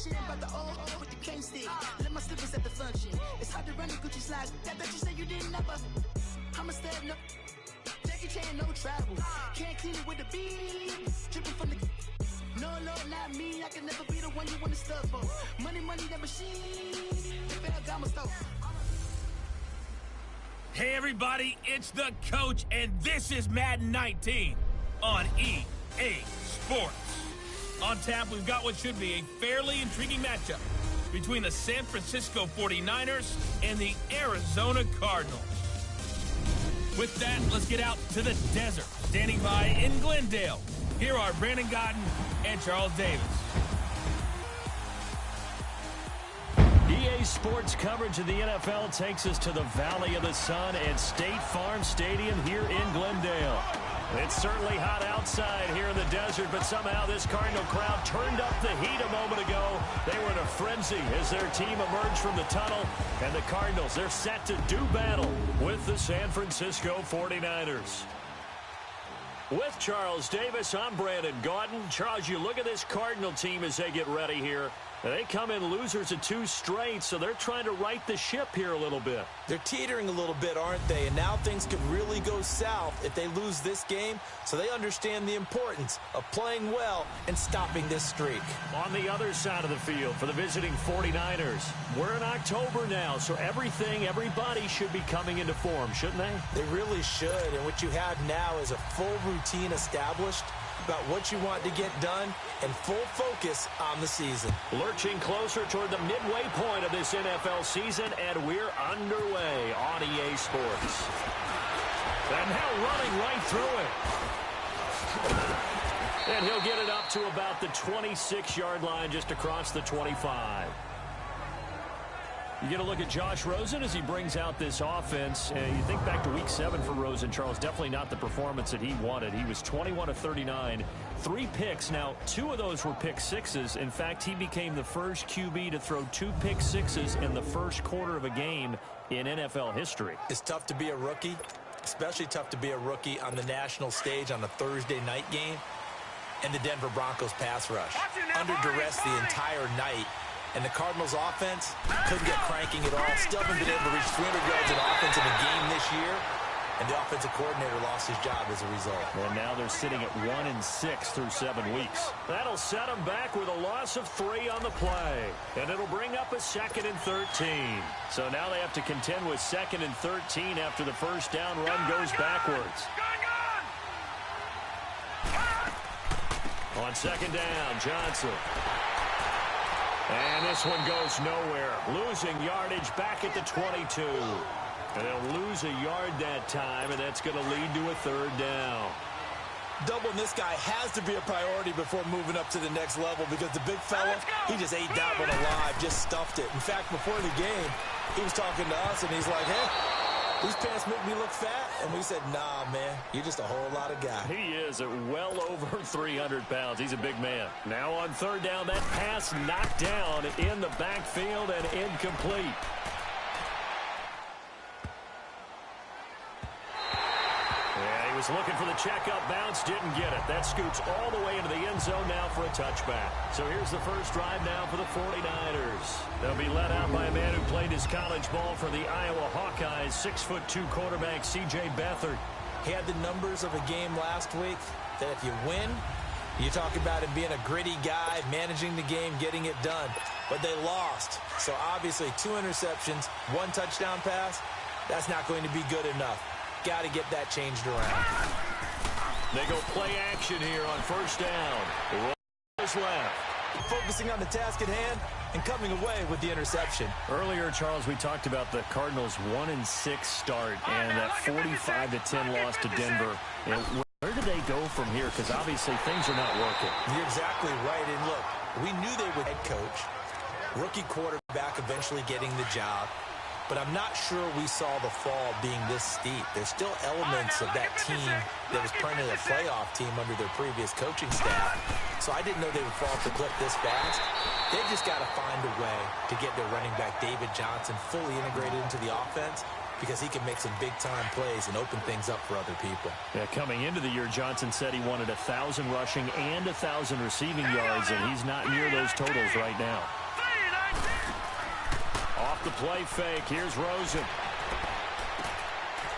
shit about the old with the cane stick. Let my slippers at the function. It's hard to run the Gucci slides. That you said you didn't never. I'm a step no. Jackie Chan, no travel. Can't clean it with the beat. Dripping from the. No, Lord, not me. I can never be the one you want to stuff for. Money, that machine. If I got my stuff. Hey everybody, it's the coach, and this is Madden 19 on EA Sports. On tap, we've got what should be a fairly intriguing matchup between the San Francisco 49ers and the Arizona Cardinals. With that, let's get out to the desert. Standing by in Glendale, here are Brandon Godden and Charles Davis. EA Sports coverage of the NFL takes us to the Valley of the Sun at State Farm Stadium here in Glendale. It's certainly hot outside here in the desert, but somehow this Cardinal crowd turned up the heat a moment ago. They were in a frenzy as their team emerged from the tunnel, and the Cardinals, they're set to do battle with the San Francisco 49ers. With Charles Davis, I'm Brandon Gaudin. Charles, you look at this Cardinal team as they get ready here. They come in losers of 2 straight, so they're trying to right the ship here a little bit. They're teetering a little bit, aren't they? And now things could really go south if they lose this game, so they understand the importance of playing well and stopping this streak. On the other side of the field for the visiting 49ers, we're in October now, so everybody should be coming into form, shouldn't they? They really should, and what you have now is a full routine established about what you want to get done and full focus on the season. Lurching closer toward the midway point of this NFL season, and we're underway on EA Sports. And now running right through it. And he'll get it up to about the 26-yard line, just across the 25. You get a look at Josh Rosen as he brings out this offense. You think back to Week 7 for Rosen, Charles, definitely not the performance that he wanted. He was 21 of 39, 3 picks. Now, 2 of those were pick sixes. In fact, he became the first QB to throw 2 pick sixes in the first quarter of a game in NFL history. It's tough to be a rookie, especially tough to be a rookie on the national stage on a Thursday night game. And the Denver Broncos pass rush under duress the entire night. And the Cardinals offense couldn't get cranking at all. Still haven't been able to reach 300 yards in offense in a game this year. And the offensive coordinator lost his job as a result. And now they're sitting at 1-6 through 7 weeks. That'll set them back with a loss of 3 on the play. And it'll bring up a 2nd and 13. So now they have to contend with 2nd and 13 after the first down run goes backwards. On 2nd down, Johnson. And this one goes nowhere. Losing yardage back at the 22. And they'll lose a yard that time, and that's going to lead to a 3rd down. Doubling this guy has to be a priority before moving up to the next level because the big fella, he just ate that one alive, just stuffed it. In fact, before the game, he was talking to us, and he's like, hey, these pants make me look fat. And we said, nah, man, you're just a whole lot of guy. He is at well over 300 pounds. He's a big man. Now on 3rd down, that pass knocked down in the backfield and incomplete. Yeah, he was looking for the checkup bounce, didn't get it. That scoots all the way into the end zone now for a touchback. So here's the first drive now for the 49ers. They'll be led out by a man who played his college ball for the Iowa Hawkeyes, 6'2" quarterback C.J. Beathard. He had the numbers of a game last week that if you win, you talk about him being a gritty guy, managing the game, getting it done. But they lost. So obviously 2 interceptions, 1 touchdown pass, that's not going to be good enough. Got to get that changed around. They go play action here on 1st down. The roll is left. Focusing on the task at hand and coming away with the interception. Earlier, Charles, we talked about the Cardinals' 1-6 start and that 45-10 loss to Denver. And where do they go from here? Because obviously things are not working. You're exactly right. And look, we knew they would head coach, rookie quarterback eventually getting the job. But I'm not sure we saw the fall being this steep. There's still elements of that team that was perennially a playoff team under their previous coaching staff. So I didn't know they would fall off the cliff this fast. They've just got to find a way to get their running back, David Johnson, fully integrated into the offense because he can make some big-time plays and open things up for other people. Yeah, coming into the year, Johnson said he wanted 1,000 rushing and 1,000 receiving yards, and he's not near those totals right now. Off the play fake, here's Rosen.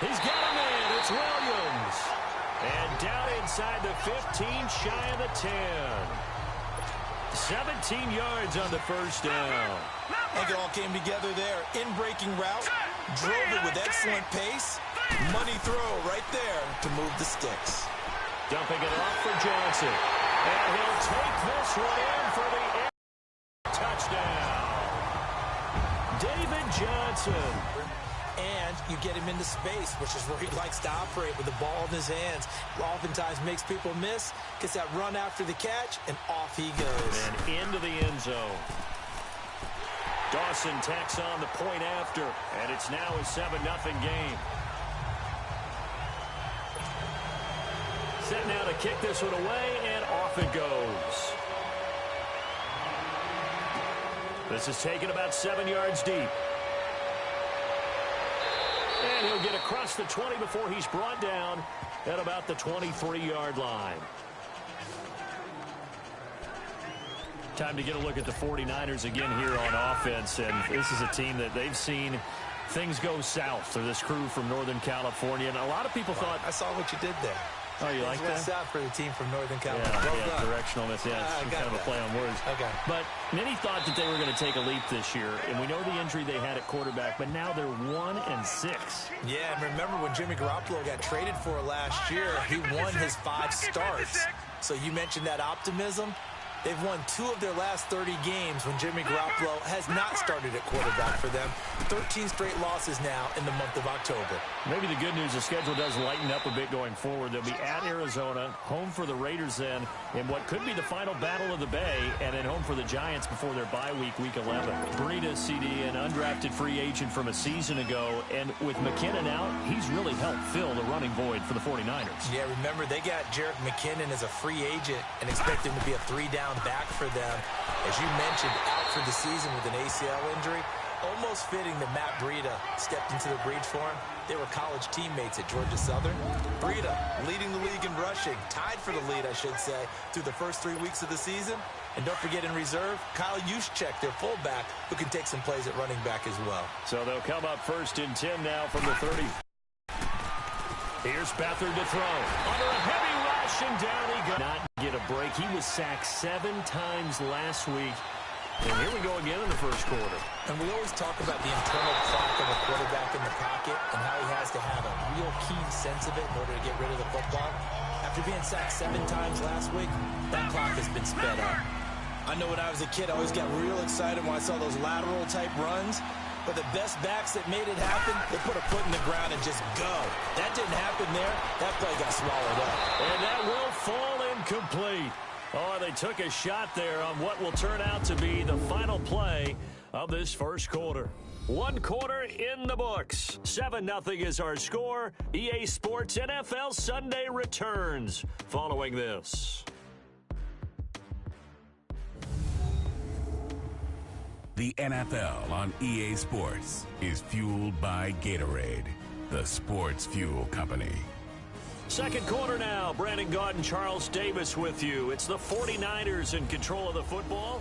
He's got him in. It's Williams. And down inside the 15, shy of the 10. 17 yards on the first down. I think it all came together there. In-breaking route, drove it with excellent pace. Money throw right there to move the sticks. Dumping it off for Johnson. And he'll take this one in for the touchdown. David Johnson. And you get him into space, which is where he likes to operate with the ball in his hands. Oftentimes makes people miss, gets that run after the catch, and off he goes. And into the end zone. Dawson tacks on the point after, and it's now a 7-0 game. Set now to kick this one away, and off it goes. This is taken about 7 yards deep. And he'll get across the 20 before he's brought down at about the 23-yard line. Time to get a look at the 49ers again here on offense. And this is a team that they've seen things go south for this crew from Northern California. And a lot of people thought... I saw what you did there. Oh, you like that? South for the team from Northern California. Yeah, directional miss. Yeah, it's kind of a play on words. Okay. But many thought that they were going to take a leap this year, and we know the injury they had at quarterback, but now they're 1-6. Yeah, and remember when Jimmy Garoppolo got traded for last year, he won his 5 starts. So you mentioned that optimism. They've won 2 of their last 30 games when Jimmy Garoppolo has not started at quarterback for them. 13 straight losses now in the month of October. Maybe the good news, the schedule does lighten up a bit going forward. They'll be at Arizona, home for the Raiders then, in what could be the final battle of the Bay, and then home for the Giants before their bye week, week 11. Breida, CD, an undrafted free agent from a season ago, and with McKinnon out, he's really helped fill the running void for the 49ers. Yeah, remember, they got Jerick McKinnon as a free agent and expect him to be a 3-down back for them. As you mentioned, out for the season with an ACL injury. Almost fitting that Matt Breida stepped into the breach for him. They were college teammates at Georgia Southern. Breida leading the league in rushing, tied for the lead, I should say, through the first 3 weeks of the season. And don't forget in reserve, Kyle Juszczyk, their fullback, who can take some plays at running back as well. So they'll come up 1st and 10 now from the 30. Here's Beathard to throw. Under a heavy rush, and down he goes. Not get a break. He was sacked 7 times last week. And here we go again in the first quarter. And we always talk about the internal clock of a quarterback in the pocket and how he has to have a real keen sense of it in order to get rid of the football. After being sacked 7 times last week, that clock has been sped up. I know when I was a kid, I always got real excited when I saw those lateral-type runs. But the best backs that made it happen, they put a foot in the ground and just go. That didn't happen there. That play got swallowed up. And that will fall incomplete. Oh, they took a shot there on what will turn out to be the final play of this first quarter. 1 quarter in the books. 7-0 is our score. EA Sports NFL Sunday returns following this. The NFL on EA Sports is fueled by Gatorade, the sports fuel company. Second quarter now. Brandon Gaud and Charles Davis with you. It's the 49ers in control of the football.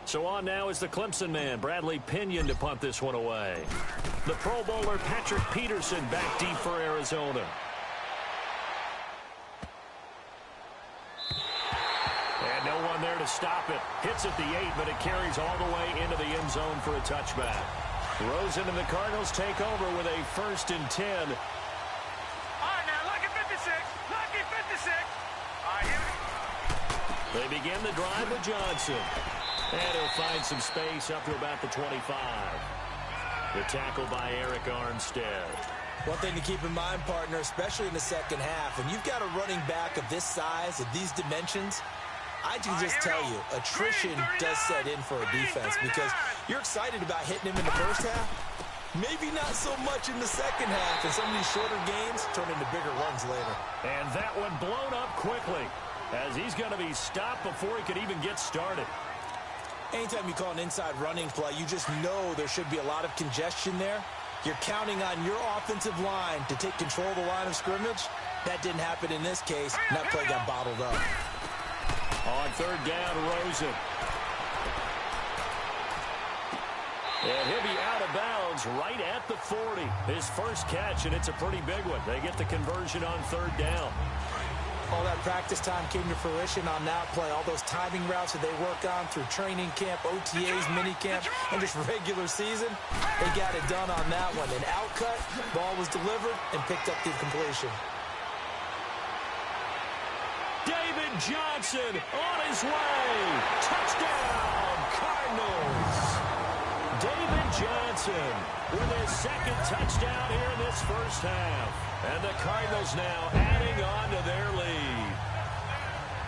So on now is the Clemson man, Bradley Pinion, to punt this one away. The Pro Bowler Patrick Peterson back deep for Arizona. And no one there to stop it. Hits at the 8, but it carries all the way into the end zone for a touchback. Rosen and the Cardinals take over with a 1st and 10. They begin the drive with Johnson. And he'll find some space up to about the 25. The tackle by Eric Armstead. One thing to keep in mind, partner, especially in the second half, when you've got a running back of this size, of these dimensions, I can just tell you, attrition does set in for a defense because you're excited about hitting him in the first half. Maybe not so much in the second half, and some of these shorter games turn into bigger runs later. And that one blown up quickly, as he's going to be stopped before he could even get started. Anytime you call an inside running play, you just know there should be a lot of congestion there. You're counting on your offensive line to take control of the line of scrimmage. That didn't happen in this case, and that play got bottled up. On third down, Rosen. And he'll be out of bounds right at the 40. His first catch, and it's a pretty big one. They get the conversion on third down. All that practice time came to fruition on that play. All those timing routes that they work on through training camp, OTAs, minicamp, and just regular season, they got it done on that one. An outcut, ball was delivered, and picked up the completion. David Johnson on his way. Touchdown, Cardinals. David Johnson with his second touchdown here in this first half. And the Cardinals now adding on to their lead.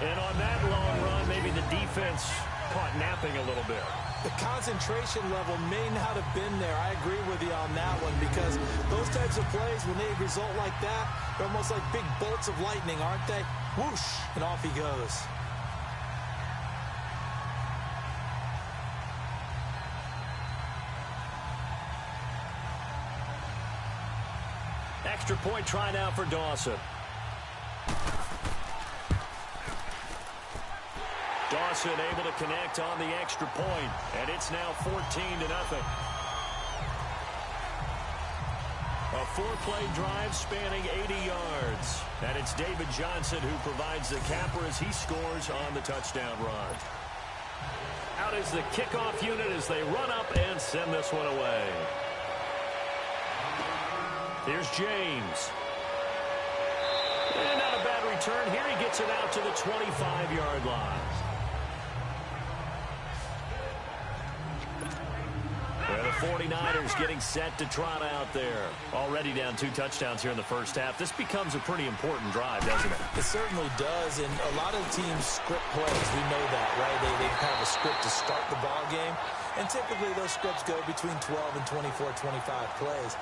And on that long run, maybe the defense caught napping a little bit. The concentration level may not have been there. I agree with you on that one, because those types of plays, when they result like that, they're almost like big bolts of lightning, aren't they? Whoosh, and off he goes. Extra point try now for Dawson. Dawson able to connect on the extra point, and it's now 14-0. A four-play drive spanning 80 yards. And it's David Johnson who provides the capper as he scores on the touchdown run. Out is the kickoff unit as they run up and send this one away. Here's James. And not a bad return here. He gets it out to the 25-yard line. And the 49ers getting set to trot out there. Already down 2 touchdowns here in the first half. This becomes a pretty important drive, doesn't it? It certainly does, and a lot of teams script plays. We know that, right? They have a script to start the ball game, and typically those scripts go between 12 and 24, 25 plays.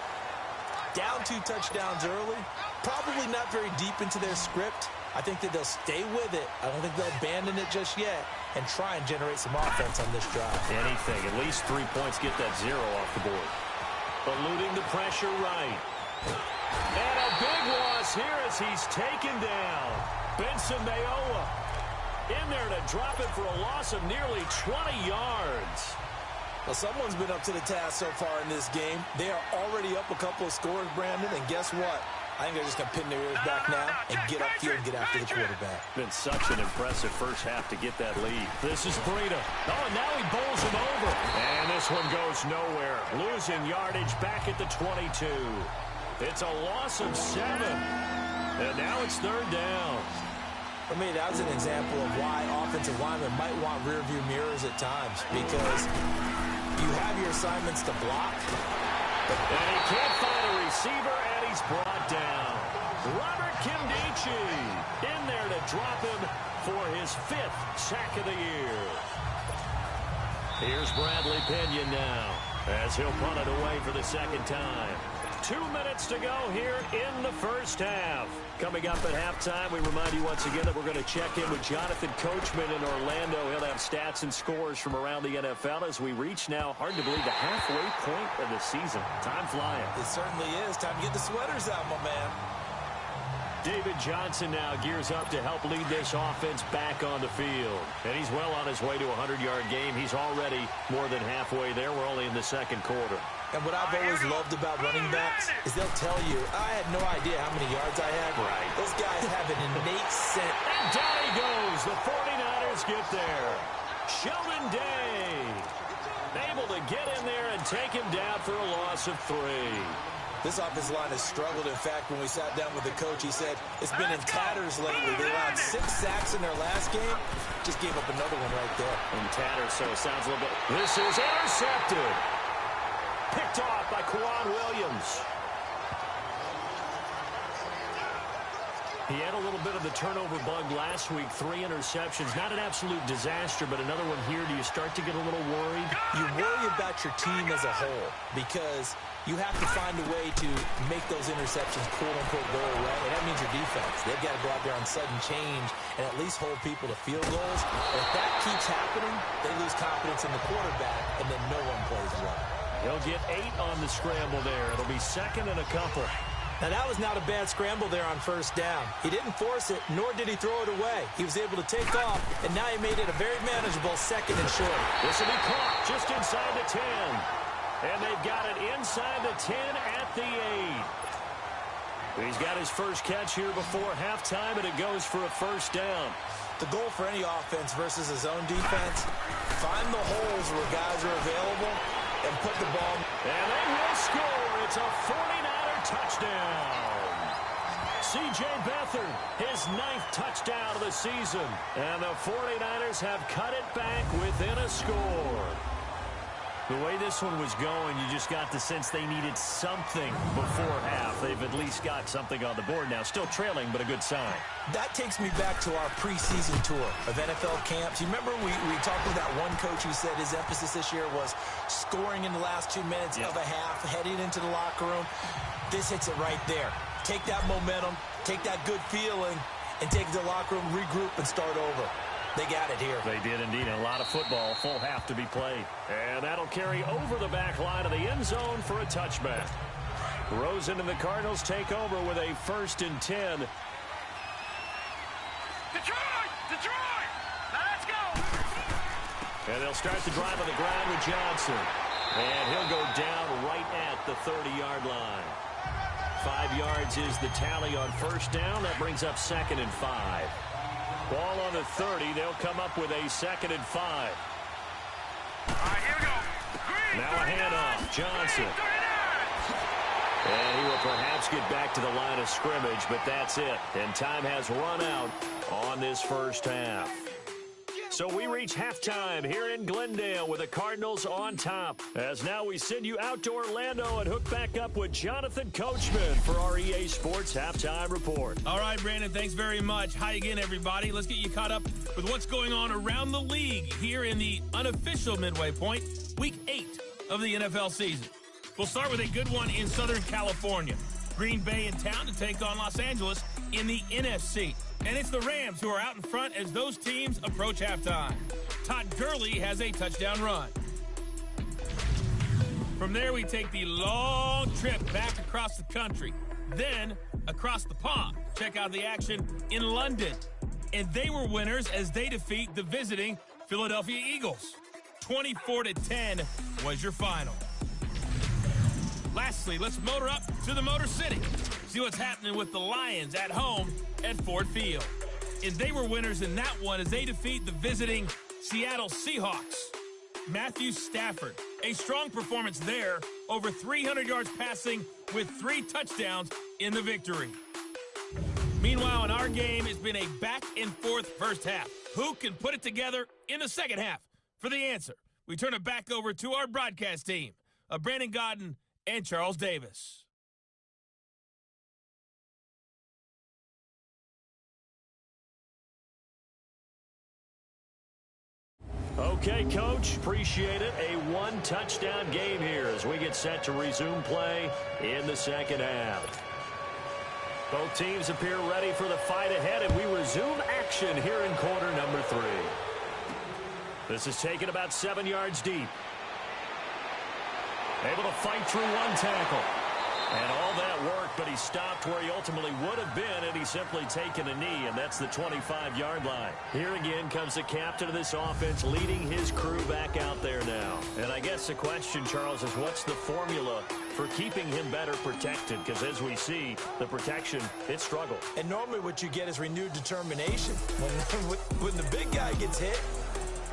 Down 2 touchdowns early, probably not very deep into their script. I think that they'll stay with it. I don't think they'll abandon it just yet and try and generate some offense on this drive. Anything. At least 3 points, get that 0 off the board. Eluding the pressure right. And a big loss here as he's taken down. Benson Mayowa in there to drop it for a loss of nearly 20 yards. Well, someone's been up to the task so far in this game. They are already up a couple of scores, Brandon, and guess what? I think they're just going to pin their ears back now and get upfield and get after the quarterback. Been such an impressive first half to get that lead. This is Breida. Oh, and now he bowls him over. And this one goes nowhere. Losing yardage back at the 22. It's a loss of 7. And now it's third down. For me, that's an example of why offensive linemen might want rearview mirrors at times, because you have your assignments to block. And he can't find a receiver, and he's brought down. Robert Kimdichie in there to drop him for his 5th sack of the year. Here's Bradley Pinion now as he'll punt it away for the second time. 2 minutes to go here in the first half. Coming up at halftime, we remind you once again that we're going to check in with Jonathan Coachman in Orlando. He'll have stats and scores from around the NFL as we reach now, hard to believe, the halfway point of the season. Time flying. It certainly is. Time to get the sweaters out, my man. David Johnson now gears up to help lead this offense back on the field. And he's well on his way to a 100-yard game. He's already more than halfway there. We're only in the second quarter. And what I've always loved about running backs is they'll tell you, I had no idea how many yards I had. Right. Those guys have an innate sense. And down he goes. The 49ers get there. Sheldon Day able to get in there and take him down for a loss of 3. This offensive line has struggled. In fact, when we sat down with the coach, he said it's been in tatters lately. They allowed 6 sacks in their last game. Just gave up another one right there. In tatters, so it sounds a little bit. This is intercepted. Picked off by Kwan Williams. He had a little bit of the turnover bug last week, 3 interceptions. Not an absolute disaster, but another one here. Do you start to get a little worried? You worry about your team as a whole because you have to find a way to make those interceptions quote-unquote go away, and that means your defense. They've got to go out there on sudden change and at least hold people to field goals. And if that keeps happening, they lose confidence in the quarterback, and then no one plays well. He'll get 8 on the scramble there. It'll be second and a couple. Now, that was not a bad scramble there on first down. He didn't force it, nor did he throw it away. He was able to take off, and now he made it a very manageable second and short. This will be caught just inside the 10. And they've got it inside the 10 at the 8. He's got his first catch here before halftime, and it goes for a first down. The goal for any offense versus his own defense, find the holes where guys are available and put the ball. And they will score. It's a 49er touchdown. C.J. Beathard, his 9th touchdown of the season. And the 49ers have cut it back within a score. The way this one was going, you just got the sense they needed something before half. They've at least got something on the board now. Still trailing, but a good sign. That takes me back to our preseason tour of NFL camps. You remember we talked with that one coach who said his emphasis this year was scoring in the last 2 minutes of a half, heading into the locker room. This hits it right there. Take that momentum, take that good feeling, and take it to the locker room, regroup, and start over. They got it here. They did indeed. A lot of football, full half to be played. And that'll carry over the back line of the end zone for a touchback. Rosen and the Cardinals take over with a 1st and 10. Detroit! Detroit! Now let's go! And they'll start the drive on the ground with Johnson. And he'll go down right at the 30-yard line. 5 yards is the tally on first down. That brings up 2nd and 5. Ball on the 30. They'll come up with a 2nd and 5. All right, here we go. Green, now a handoff. Johnson. Green, and he will perhaps get back to the line of scrimmage, but that's it. And time has run out on this first half. So we reach halftime here in Glendale with the Cardinals on top. As now we send you out to Orlando and hook back up with Jonathan Coachman for our EA Sports Halftime Report. All right, Brandon, thanks very much. Hi again, everybody. Let's get you caught up with what's going on around the league here in the unofficial midway point, Week 8 of the NFL season. We'll start with a good one in Southern California. Green Bay in town to take on Los Angeles in the NFC. And it's the Rams who are out in front as those teams approach halftime. Todd Gurley has a touchdown run. From there, we take the long trip back across the country, then across the pond. Check out the action in London. And they were winners as they defeat the visiting Philadelphia Eagles. 24-10 was your final. Lastly, let's motor up to the Motor City. See what's happening with the Lions at home at Ford Field. And they were winners in that one as they defeat the visiting Seattle Seahawks. Matthew Stafford, a strong performance there, over 300 yards passing with 3 touchdowns in the victory. Meanwhile, in our game, it's been a back-and-forth first half. Who can put it together in the second half? For the answer, we turn it back over to our broadcast team of Brandon Godden and Charles Davis. Okay, Coach, appreciate it. A 1-touchdown game here as we get set to resume play in the second half. Both teams appear ready for the fight ahead, and we resume action here in quarter number 3. This is taken about 7 yards deep. Able to fight through one tackle. And all that worked, but he stopped where he ultimately would have been had he simply taken a knee, and that's the 25-yard line. Here again comes the captain of this offense leading his crew back out there now. And I guess the question, Charles, is what's the formula for keeping him better protected? Because as we see, the protection, it struggled. And normally what you get is renewed determination. When the big guy gets hit,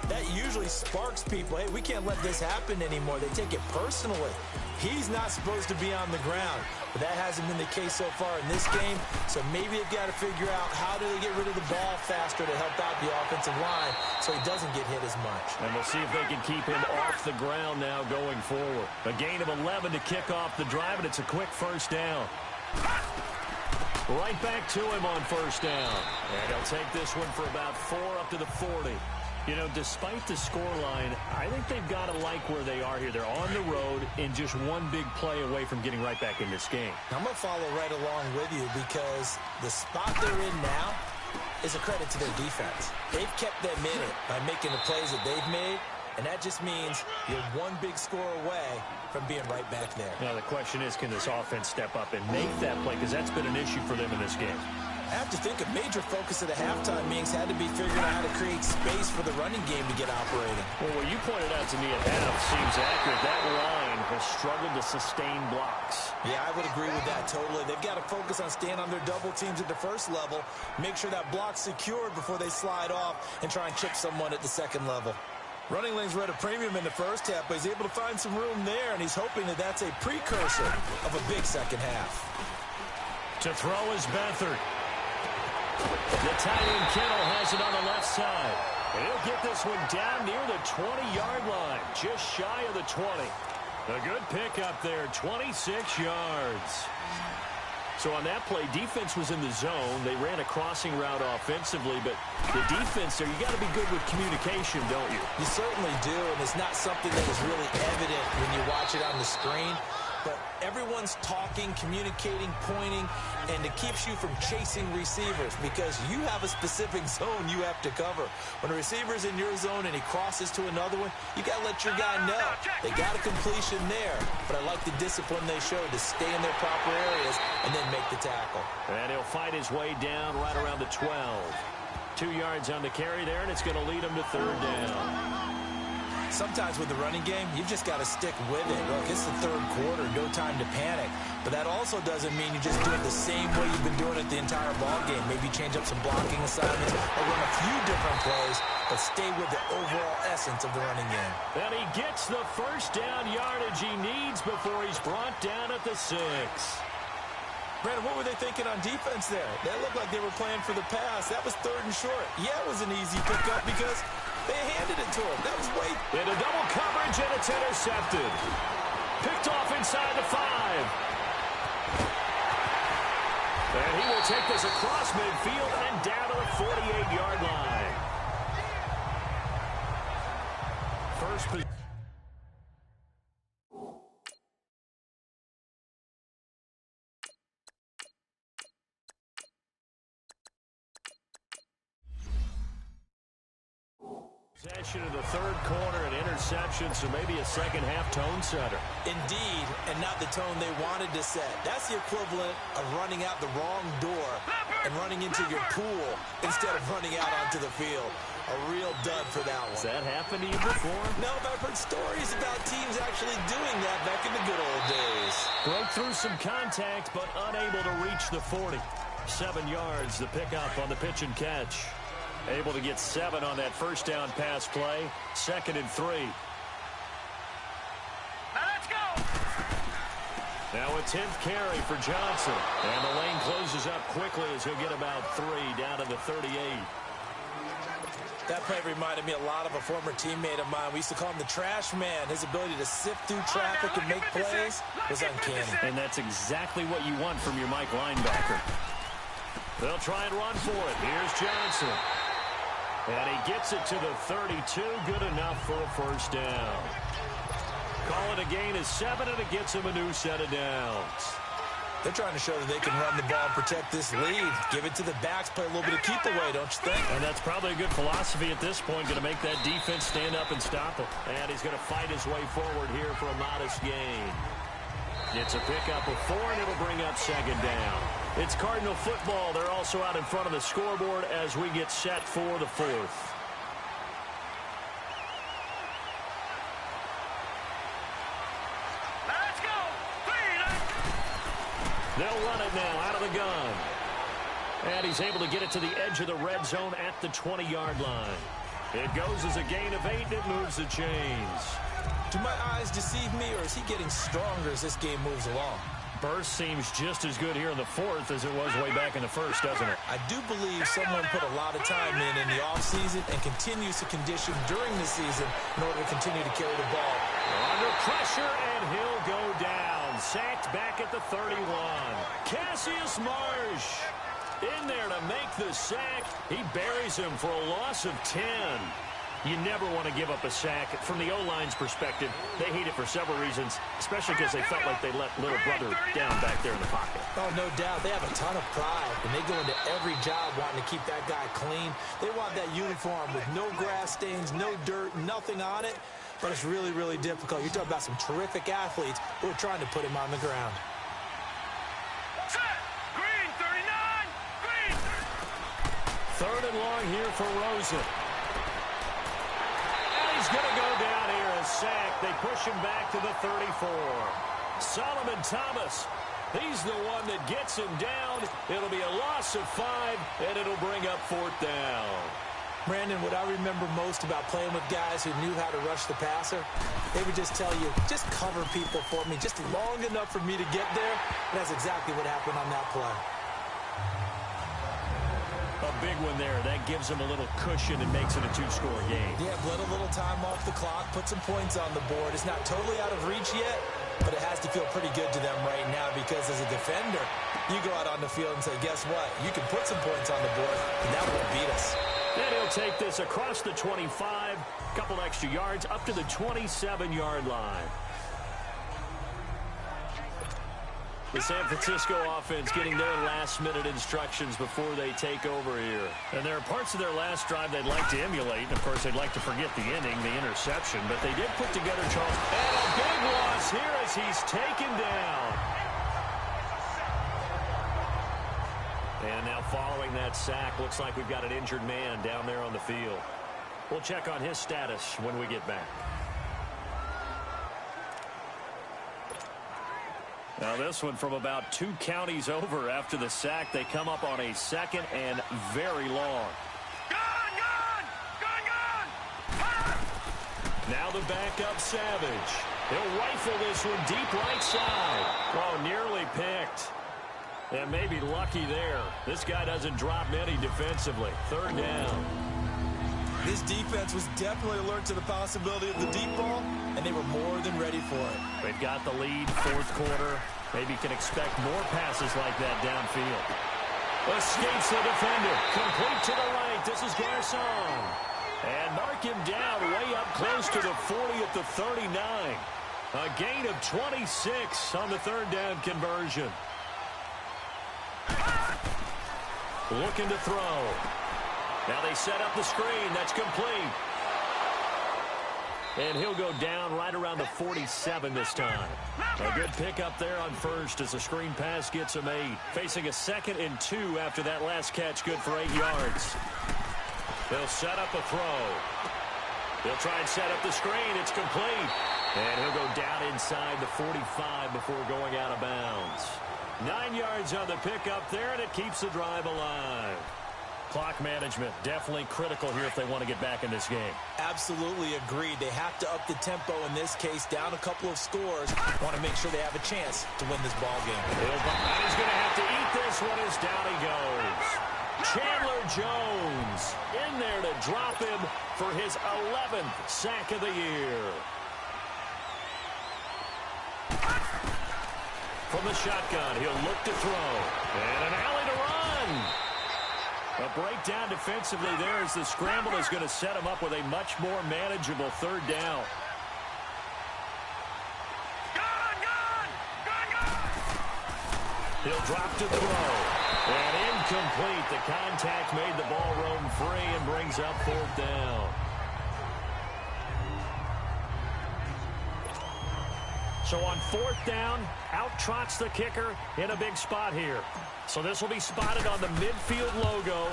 that usually sparks people. Hey, we can't let this happen anymore. They take it personally. He's not supposed to be on the ground, but that hasn't been the case so far in this game. So maybe they've got to figure out how do they get rid of the ball faster to help out the offensive line so he doesn't get hit as much. And we'll see if they can keep him off the ground now going forward. A gain of 11 to kick off the drive, and it's a quick first down. Right back to him on first down. And he'll take this one for about 4 up to the 40. You know, despite the scoreline, I think they've got to like where they are here. They're on the road and just one big play away from getting right back in this game. I'm going to follow right along with you because the spot they're in now is a credit to their defense. They've kept them in it by making the plays that they've made, and that just means you're one big score away from being right back there. Now, the question is, can this offense step up and make that play? Because that's been an issue for them in this game. I have to think a major focus of the halftime meetings had to be figuring out how to create space for the running game to get operating. Well, what you pointed out to me at half seems accurate. That line has struggled to sustain blocks. Yeah, I would agree with that totally. They've got to focus on staying on their double teams at the first level, make sure that block's secured before they slide off and try and chip someone at the second level. Running lanes were at a premium in the first half, but he's able to find some room there, and he's hoping that that's a precursor of a big second half. To throw is Beathard. The tight end Kittle has it on the left side. And he'll get this one down near the 20-yard line, just shy of the 20. A good pickup there, 26 yards. So on that play, defense was in the zone. They ran a crossing route offensively, but the defense there, you got to be good with communication, don't you? You certainly do, and it's not something that is really evident when you watch it on the screen. But everyone's talking, communicating, pointing, and it keeps you from chasing receivers because you have a specific zone you have to cover. When a receiver's in your zone and he crosses to another one, you got to let your guy know. They got a completion there, but I like the discipline they showed to stay in their proper areas and then make the tackle. And he'll fight his way down right around the 12. 2 yards on the carry there, and it's going to lead him to third down. Sometimes with the running game, you've just got to stick with it. Look, it's the third quarter, no time to panic. But that also doesn't mean you just do it the same way you've been doing it the entire ball game. Maybe change up some blocking assignments or run a few different plays, but stay with the overall essence of the running game. And he gets the first down yardage he needs before he's brought down at the 6. Brandon, what were they thinking on defense there? That looked like they were playing for the pass. That was third and short. Yeah, it was an easy pickup because they handed it to him. That was way... Into double coverage, and it's intercepted. Picked off inside the 5. And he will take this across midfield and down to the 48-yard line. First position. Possession of the third quarter, an interception, so maybe a second-half tone setter. Indeed, and not the tone they wanted to set. That's the equivalent of running out the wrong door and running into your pool instead of running out onto the field. A real dud for that one. Has that happened to you before? No, but I've heard stories about teams actually doing that back in the good old days. Broke through some contact, but unable to reach the 40. 7 yards, the pickup on the pitch and catch. Able to get 7 on that first down pass play. 2nd and 3. Now let's go. Now a 10th carry for Johnson. And the lane closes up quickly as he'll get about 3 down to the 38. That play reminded me a lot of a former teammate of mine. We used to call him the trash man. His ability to sift through traffic and make plays was uncanny. And that's exactly what you want from your Mike linebacker. They'll try and run for it. Here's Johnson. And he gets it to the 32. Good enough for a first down. Call it a gain of 7, and it gets him a new set of downs. They're trying to show that they can run the ball and protect this lead. Give it to the backs, play a little bit of keep away, don't you think? And that's probably a good philosophy at this point, going to make that defense stand up and stop him. And he's going to fight his way forward here for a modest gain. It's a pickup of 4, and it'll bring up 2nd down. It's Cardinal football. They're also out in front of the scoreboard as we get set for the 4th. Let's go. They'll run it now out of the gun. And he's able to get it to the edge of the red zone at the 20-yard line. It goes as a gain of 8, and it moves the chains. Do my eyes deceive me, or is he getting stronger as this game moves along? Burst seems just as good here in the 4th as it was way back in the 1st, doesn't it? I do believe someone put a lot of time in the offseason and continues to condition during the season in order to continue to carry the ball. Under pressure, and he'll go down. down. Sacked back at the 31. Cassius Marsh in there to make the sack. He buries him for a loss of 10. You never want to give up a sack. From the O-line's perspective, they hate it for several reasons, especially because they felt like they let little brother down back there in the pocket. Oh, no doubt. They have a ton of pride, and they go into every job wanting to keep that guy clean. They want that uniform with no grass stains, no dirt, nothing on it. But it's really, really difficult. You're talking about some terrific athletes who are trying to put him on the ground. Set. Green, 39. Green. Third and long here for Rosen. He's going to go down here, a sack. They push him back to the 34. Solomon Thomas, he's the one that gets him down. It'll be a loss of 5, and it'll bring up 4th down. Brandon, what I remember most about playing with guys who knew how to rush the passer, they would just tell you, just cover people for me, just long enough for me to get there. And that's exactly what happened on that play. A big one there. That gives them a little cushion and makes it a 2-score game. Yeah, let a little time off the clock, put some points on the board. It's not totally out of reach yet, but it has to feel pretty good to them right now because as a defender, you go out on the field and say, guess what? You can put some points on the board, and that won't beat us. And he'll take this across the 25, a couple extra yards, up to the 27-yard line. The San Francisco offense getting their last-minute instructions before they take over here. And there are parts of their last drive they'd like to emulate. Of course, they'd like to forget the inning, the interception. But they did put together, Charles, and a big loss here as he's taken down. And now following that sack, looks like we've got an injured man down there on the field. We'll check on his status when we get back. Now this one from about 2 counties over after the sack. They come up on a 2nd and very long. Gone! Now the backup Savage. He'll rifle this one deep right side. Oh, nearly picked. And maybe lucky there. This guy doesn't drop many defensively. 3rd down. This defense was definitely alert to the possibility of the deep ball, and they were more than ready for it. They've got the lead, 4th quarter. Maybe can expect more passes like that downfield. Escapes the defender. Complete to the right. This is Garcon. And mark him down way up close to the 40 at the 39. A gain of 26 on the 3rd down conversion. Looking to throw. Now they set up the screen. That's complete. And he'll go down right around the 47 this time. A good pickup there on first as the screen pass gets him 8. Facing a 2nd and 2 after that last catch, good for 8 yards. They'll set up a throw. They'll try and set up the screen. It's complete. And he'll go down inside the 45 before going out of bounds. 9 yards on the pickup there, and it keeps the drive alive. Clock management, definitely critical here if they want to get back in this game. Absolutely agreed. They have to up the tempo in this case, down a couple of scores. Want to make sure they have a chance to win this ball game. He's going to have to eat this one as down he goes. Chandler Jones in there to drop him for his 11th sack of the year. From the shotgun, he'll look to throw. And an alley to run. A breakdown defensively there as the scramble is going to set him up with a much more manageable 3rd down. He'll drop to throw. And incomplete. The contact made the ball roam free and brings up 4th down. So on 4th down, out trots the kicker in a big spot here. So this will be spotted on the midfield logo.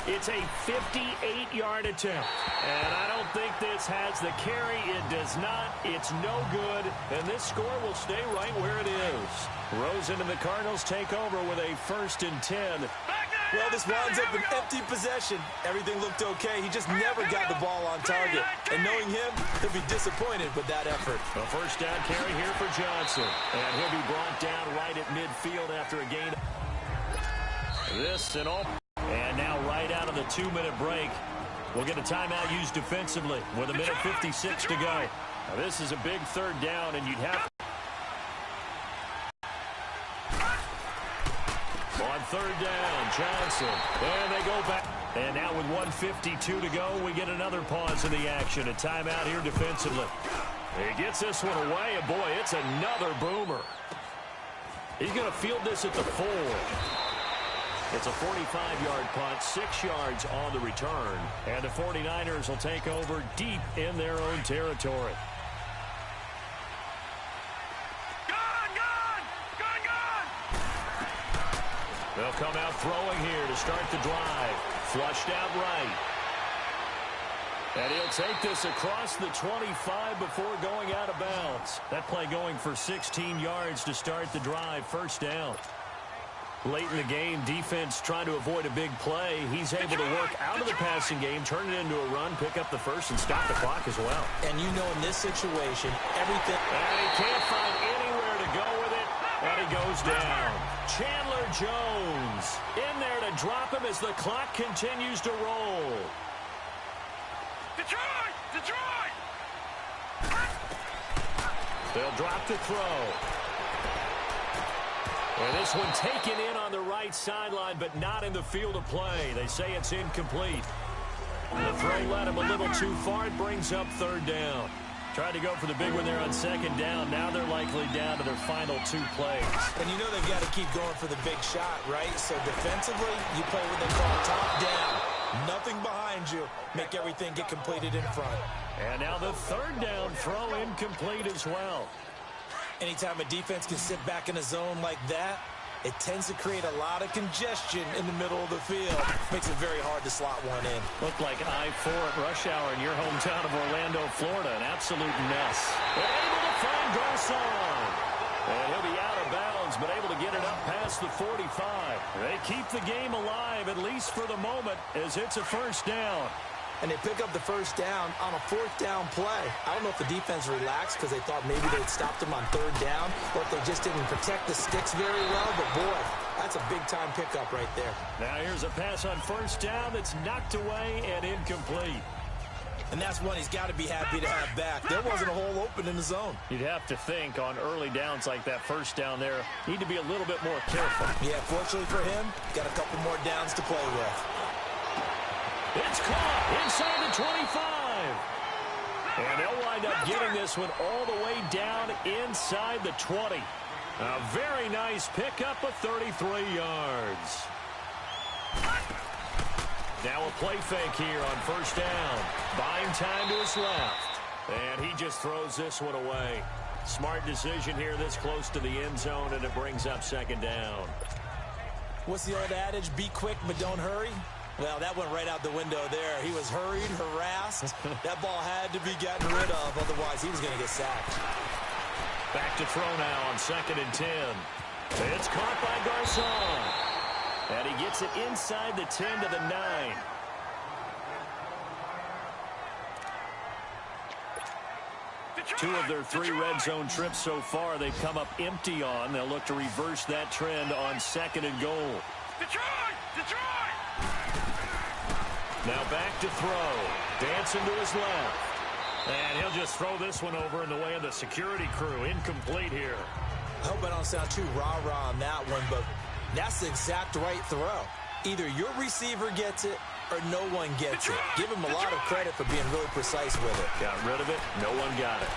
It's a 58-yard attempt. And I don't think this has the carry. It does not. It's no good. And this score will stay right where it is. Rosen and the Cardinals take over with a 1st and 10. Well, this winds up an empty possession. Everything looked okay. He just never got the ball on target. And knowing him, he'll be disappointed with that effort. A 1st down carry here for Johnson. And he'll be brought down right at midfield after a gain. This and all. And now right out of the 2-minute break, we'll get a timeout used defensively with 1:56 to go. Now this is a big 3rd down, and you'd have third down. Johnson. And they go back. And now with 1:52 to go, we get another pause in the action. A timeout here defensively. He gets this one away, and boy, it's another boomer. He's going to field this at the 4. It's a 45-yard punt, 6 yards on the return. And the 49ers will take over deep in their own territory. They'll come out throwing here to start the drive. Flushed out right. And he'll take this across the 25 before going out of bounds. That play going for 16 yards to start the drive. First down. Late in the game, defense trying to avoid a big play. He's able to work out of the passing game, turn it into a run, pick up the first, and stop the clock as well. And you know in this situation, everything... And he can't find anywhere to go with it, and he goes down. Chandler Jones in there to drop him as the clock continues to roll. Detroit! Detroit! They'll drop the throw. And this one taken in on the right sideline, but not in the field of play. They say it's incomplete. The throw led him a little too far. It brings up third down. Tried to go for the big one there on second down. Now they're likely down to their final 2 plays. And you know they've got to keep going for the big shot, right? So defensively, you play what they call top down. Nothing behind you. Make everything get completed in front. And now the third down throw incomplete as well. Anytime a defense can sit back in a zone like that, it tends to create a lot of congestion in the middle of the field. Makes it very hard to slot one in. Looked like I-4 at rush hour in your hometown of Orlando, Florida. An absolute mess. They're able to find Garcon. And he'll be out of bounds, but able to get it up past the 45. They keep the game alive, at least for the moment, as it's a first down. And they pick up the first down on a 4th down play. I don't know if the defense relaxed because they thought maybe they'd stopped them on 3rd down, or if they just didn't protect the sticks very well. But, boy, that's a big-time pickup right there. Now here's a pass on first down that's knocked away and incomplete. And that's one he's got to be happy to have back. There wasn't a hole open in the zone. You'd have to think on early downs like that first down there, need to be a little bit more careful. Yeah, fortunately for him, got a couple more downs to play with. It's caught inside the 25. And they'll wind up getting this one all the way down inside the 20. A very nice pickup of 33 yards. Now a play fake here on first down. Buying time to his left. And he just throws this one away. Smart decision here this close to the end zone, and it brings up second down. What's the old adage? Be quick, but don't hurry. Well, that went right out the window there. He was hurried, harassed. That ball had to be gotten rid of, otherwise he was going to get sacked. Back to throw now on 2nd and 10. It's caught by Garcon. And he gets it inside the 10 to the 9. Two of their 3 red zone trips so far they've come up empty on. They'll look to reverse that trend on 2nd and goal. Detroit! Detroit! Now back to throw. Dancing to his left. And he'll just throw this one over in the way of the security crew. Incomplete here. I hope I don't sound too rah-rah on that one, but that's the exact right throw. Either your receiver gets it or no one gets it. Give him a lot of credit for being really precise with it. Got rid of it. No one got it.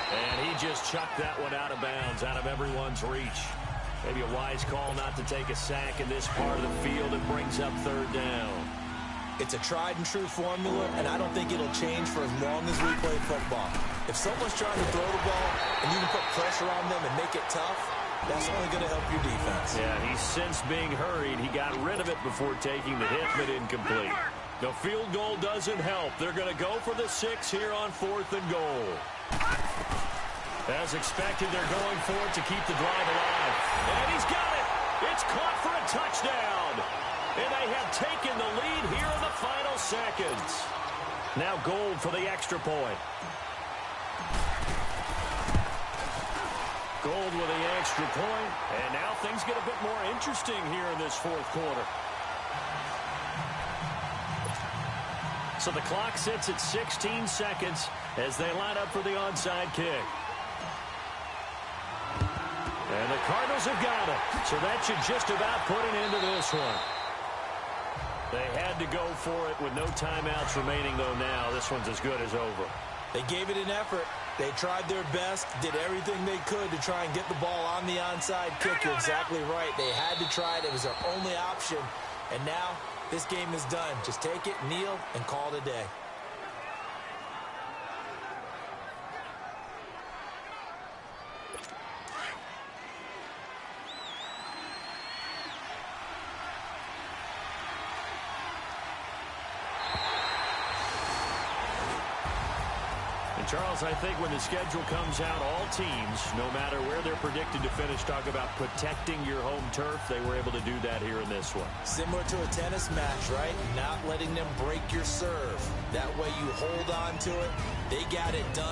And he just chucked that one out of bounds, out of everyone's reach. Maybe a wise call not to take a sack in this part of the field. It brings up third down. It's a tried-and-true formula, and I don't think it'll change for as long as we play football. If someone's trying to throw the ball and you can put pressure on them and make it tough, that's only going to help your defense. Yeah, he's since being hurried. He got rid of it before taking the hit, but incomplete. The field goal doesn't help. They're going to go for the 6 here on 4th and goal. As expected, they're going for it to keep the drive alive. And he's got it. It's caught for a touchdown. And they have taken the lead here in the final seconds. Now Gold for the extra point. Gold with the extra point. And now things get a bit more interesting here in this 4th quarter. So the clock sits at 16 seconds as they line up for the onside kick. And the Cardinals have got it. So that should just about put an end to this one. They had to go for it with no timeouts remaining, though. Now this one's as good as over. They gave it an effort. They tried their best, did everything they could to try and get the ball on the onside kick. You're exactly right. They had to try it. It was their only option. And now this game is done. Just take it, kneel, and call it a day. Charles, I think when the schedule comes out, all teams, no matter where they're predicted to finish, talk about protecting your home turf. They were able to do that here in this one. Similar to a tennis match, right? Not letting them break your serve. That way you hold on to it. They got it done.